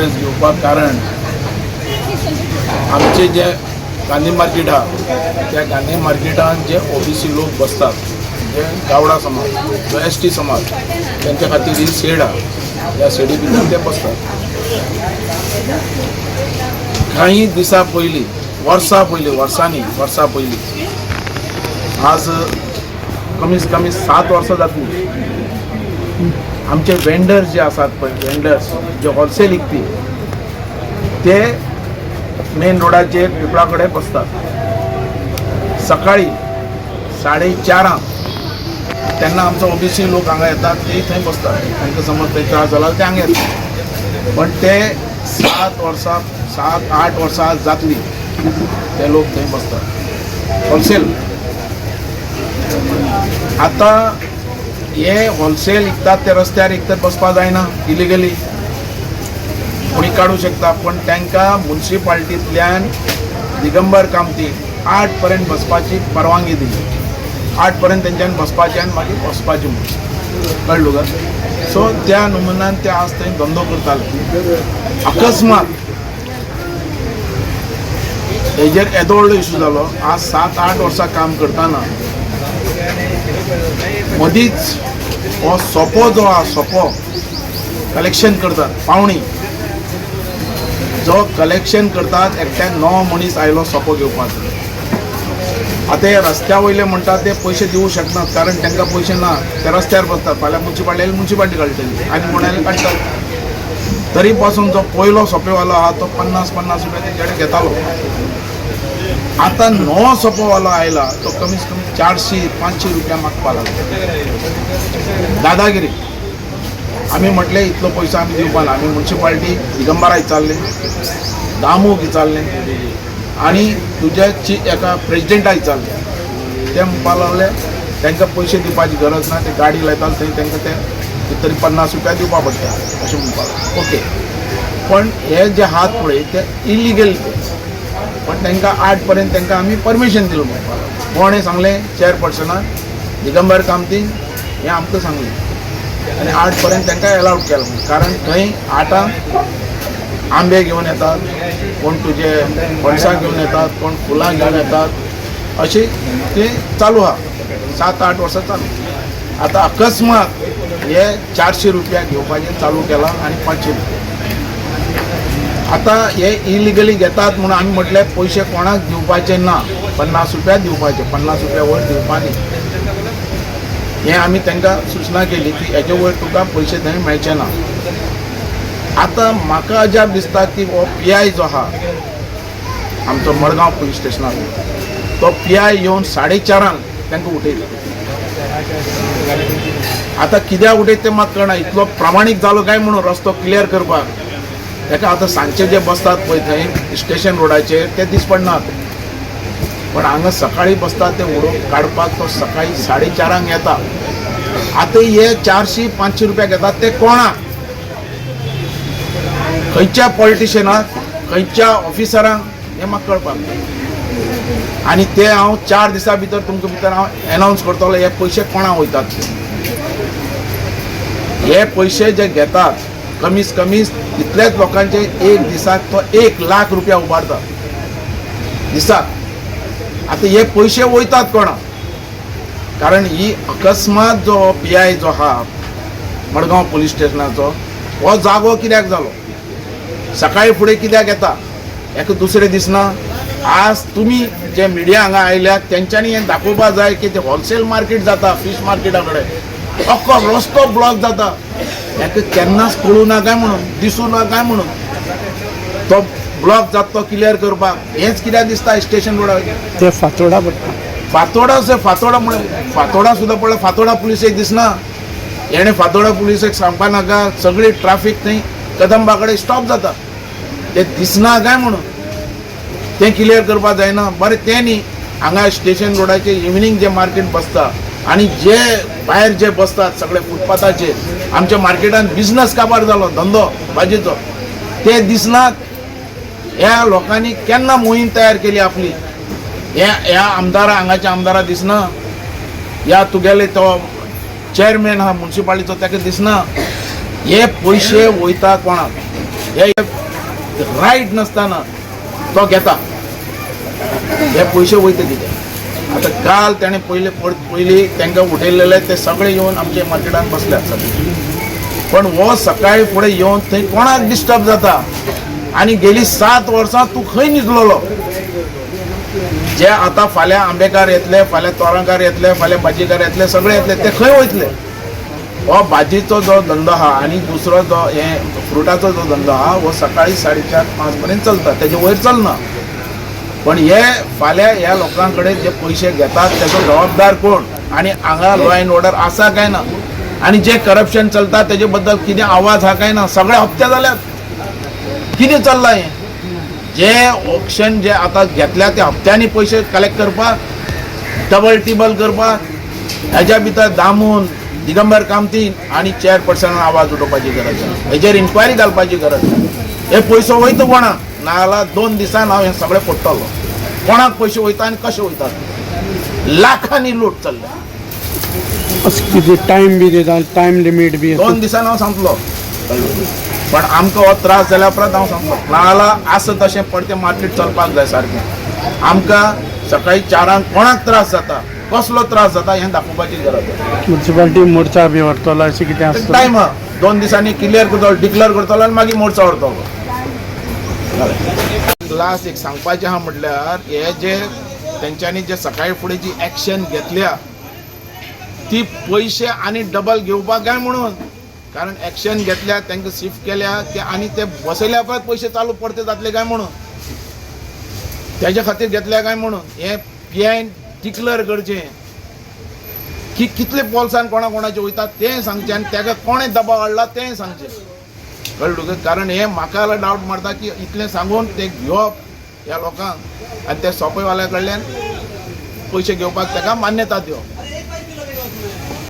घेवपाक कारण आमचे जे गांधी मार्केट आहा त्या गांधी मार्केटान जे ओबीसी लोक बसतात, जे गावडा समाज, जो एसटी समाज, त्यांच्या खातीर ही शेड आहा. ह्या शेडी भितर ते बसतात. काही दिसा पयलीं, वर्सां पयलीं आज कमीत कमी 7 वर्सां जातली, आमचे वेंडर्स जे आसात पळय, वेंडर्स जे होलसेल विकपी, ते मेन रोडाचेर पिपळा कडेन बसतात. सकाळी 4:30 तेन्ना आमचो ओबीसी लोक हांगा येतात, ते थंय बसतात. तांकां समज थंय त्रास जाला ते हांगा येतात. पण ते 7-8 वर्सां जातली ते लोक थंय बसतात होलसेल. आतां हे होलसेल विकतात ते रस्त्यार विकतात बसपाक जायना, इलिगली कोणी काडू शकता. पण तांकां म्युनिसिपालिटींतल्यान दिगंबर कामती 8 पर्यंत बसपाची परवानगी दिली. 8 पर्यंत तेंच्यान बसपाचें आनी मागीर वचपाचें म्हणून, कळ्ळो का? सो त्या नमुन्यान ते आज थंय धंदो करताले. अकस्मात हेजेर येदोव्हडलो इशू जालो. आज 7-8 वर्सां काम करतना मदींच हो सोपो जो आहा, सोपो कलेक्शन करतात पावणी, जो कलेक्शन करतात, एकट्यान 9 मनीस आयलो सोपो घेवपाक. आतां हे रस्त्या वयले म्हणटात ते पयशे दिवंक शकनात, कारण तांकां पयशे ना. ते रस्त्यार बसतात. फाल्यां म्युनिसिपालिटी काडटली आनी कोणाले काडटात. तरी पासून जो पयलो सोपेवालो आहा तो 50-50 रुपया तेंचे कडेन घेतालो. आतां नवो सोपोवालो आयला, तो कमीत कमी 400-500 रुपया मागपाक लागला. दादागिरी. आमी म्हटलें इतलो पयसो आमी दिवपाना. आमी म्युनिसिपालिटी दिगंबरा विचारलें, दामूक विचारलें आनी तुज्या एका प्रेजिडेंटाक विचारलें. ते म्हणपाक लागले तांकां पयशे दिवपाची गरज ना, ते गाडी लायताले थंय तांकां ते तरी 50 रुपया दिवपा पडटा अशें म्हणपाक. ओके, पण हे जे हात पळय ते इलिगल. पण तांकां 8 पर्यंत तांकां आमी परमिशन दिलो म्हणपाक. कोणें सांगलें? चेअरपर्सनान दिगंबर कामतीन हें आमकां सांगलें आनी 8 पर्यंत तांकां एलावड केलो. कारण थंय 8 आंबे घेवन येतात, कोण तुजे फणसां घेवन येतात, कोण फुलां घेवन येतात, अशें तें चालू आहा. 7-8 वर्सां चालू. आतां अकस्मात हे 400 रुपया घेवपाचें चालू केलां आनी 500 रुपया. आतां हे इलिगली घेतात म्हणून आमी म्हटलें पयशे कोणाक दिवपाचे ना, 50 रुपया दिवपाचे, 50 रुपया वयर दिवपा न्ही. हें आमी तांकां सुचना केली की हेजे वयर तुका पयशे थंय मेळचे ना. आतां म्हाका अजाप दिसता की हो PI जो आहा आमचो मडगांव पुलीस स्टेशनार, तो PI येवन 4:30 तांकां उठयलो. आतां कित्याक उठयता तें म्हाका कळना. इतलो प्रामाणीक जालो काय म्हणून रस्तो क्लियर करपाक. ताका आतां सांजचे जे बसतात पळय थंय स्टेशन रोडाचेर ते दीस पडनात, पण हांगा सकाळी बसतात ते उडोवंक काडपाक तो सकाळी 4:30 येता. आतां हे 400-500 रुपया घेतात ते कोणाक? खंयच्या पॉलिटिशियनाक, खंयच्या ऑफिसरांक, हें म्हाका कळपाक जाय. आनी ते हांव 4 दिसां भितर तुमकां भितर हांव एनावन्स करतलो हे पयशे कोणाक वयतात. हे पयशे जे घेतात कमीत कमी इतल्याच लोकांचे एक दिसाक तो 1 लाख रुपया उबारता दिसाक. आतां हे पयशे वयतात कोणाक? कारण ही अकस्मात जो PI जो आहा मडगांव पुलीस स्टेशनाचो, हो जागो कित्याक जालो? सकाळी फुडें कित्याक येता? हेका दुसरें दिसना. आज तुमी जे मिडिया हांगा आयल्यात तेंच्यांनी हें दाखोवपाक जाय की ते होलसेल मार्केट जाता फिश मार्केटा कडेन, अख्खो रस्तो ब्लॉक जाता. हेका केन्नाच कळूं ना काय म्हणून, दिसूं ना काय म्हणून तो ब्लॉक जाता तो क्लियर करपाक. हेंच कित्याक दिसता स्टेशन रोडार ते फातोडा पडटा. फातोडा म्हणून फातोडा सुद्दां पळय, फातोडा पुलिसेक दिसना. हेणें फातोडा पुलिसेक सांगपा नाका, सगळी ट्राफीक थंय कदंबा कडेन स्टॉप जाता. ते दिसना काय म्हणून तें क्लियर करपाक जायना. बरें तें न्ही, हांगा स्टेशन रोडाचेर इवनिंग जे मार्केट बसता आनी जे भायर जे बसतात सगळे फुटपाथाचेर, आमच्या मार्केटान बिझनस काबार जालो, धंदो भाजयेचो, ते दिसनात. ह्या लोकांनी केन्ना मोहीम तयार केली आपली? ह्या आमदारा, हांगाच्या आमदारा दिसना. ह्या तुगेले तो चेअरमॅन आहा म्युनिसिपालिटीचो, ताका दिसना. हे पयशे वयता कोणाक? हे रायट नासतना तो घेता, हे पयशे वयता कितें? आता काल ताणें पयलीं तांकां उठयलेले ते सगळे येवन आमच्या मार्केटान बसले आसात, पण हो सकाळी फुडें येवन थंय कोणाक डिस्टर्ब जाता? आनी गेली 7 वर्सां तूं खंय न्हिदलोलो? जे आता फाल्यां आंबेकार येतले, फाल्यां तोरांकार येतले, फाल्यां भाजीकार येतले, सगळे येतले, ते खंय वयतले? हो भाजीचो जो धंदो आहा आनी दुसरो जो हे फ्रुटाचो जो धंदो आहा हो सकाळी 4:30-5 पर्यंत चलता, तेजे वयर चलना. पण हे फाल्यां ह्या लोकां कडेन जे पयशे घेतात तेजो जबाबदार कोण? आनी हांगा लॉ अँड ऑर्डर आसा काय ना? आनी जे करप्शन चलता तेजे बद्दल कितें आवाज हा काय ना? सगळे हप्ते जाल्यात. कितें चल्लां हें? जे ऑप्शन जे आतां घेतल्या त्या हप्त्यांनी पयशे कलेक्ट करपाक, डबल टिबल करपाक, हेज्या भितर दामून दिगंबर कामतीन आनी चेअरपर्सनान आवाज उठोवपाची गरज आसा. हेजेर इन्क्वायरी घालपाची गरज आसा. हे पयसो वयता कोणाक? नाजाल्यार 2 दिसान हांव हें सगळें फोडटलो. कोणाक पयशे वयता आनी कशे वयतात? लाखांनी लूट चल्ल्या. किती टाइम बी दिता, टाइम लिमिट बी 2 दिसान हांव सांगतलो. पण आमकां हो त्रास जाल्या उपरांत हांव सांगतलो, नाजाल्यार आसा तशें पडतें मार्केट चलपाक जाय सारकें. आमकां सकाळी 4 कोणाक त्रास जाता, कसलो त्रास जाता हें दाखोवपाची गरज आसा. म्युन्सिपालिटी मोर्चा बी व्हरतलो अशें कितें आसता? टायम 2 दिसांनी क्लियर करतलो, डिक्लेअर करतलो आनी मागीर मोर्चा व्हरतलो. लास्ट एक सांगपाचें आहा म्हटल्यार हे जे तेंच्यांनी जे सकाळी फुडें जी एक्शन घेतल्या ती पयशे आनी डबल घेवपाक काय म्हणून. कारण एक्शन घेतल्या, तांकां शिफ्ट केल्या की आनी ते बसयल्या उपरांत पयशे चालू परते जातले काय म्हणून, तेज्या खातीर घेतल्या काय म्हणून. हे पीआयन डिक्लेअर करचें की कितले पॉल्सान कोणाचे वयतात तें सांगचें आनी ताका कोणें दबाव हाडला तें सांगचें. कळ्ळें तुका? कारण हे म्हाका डावट मारता की इतलें सांगून ते घेवप ह्या लोकांक आनी ते सोंपेवाल्या कडल्यान पयशे घेवपाक ताका मान्यता दिवप.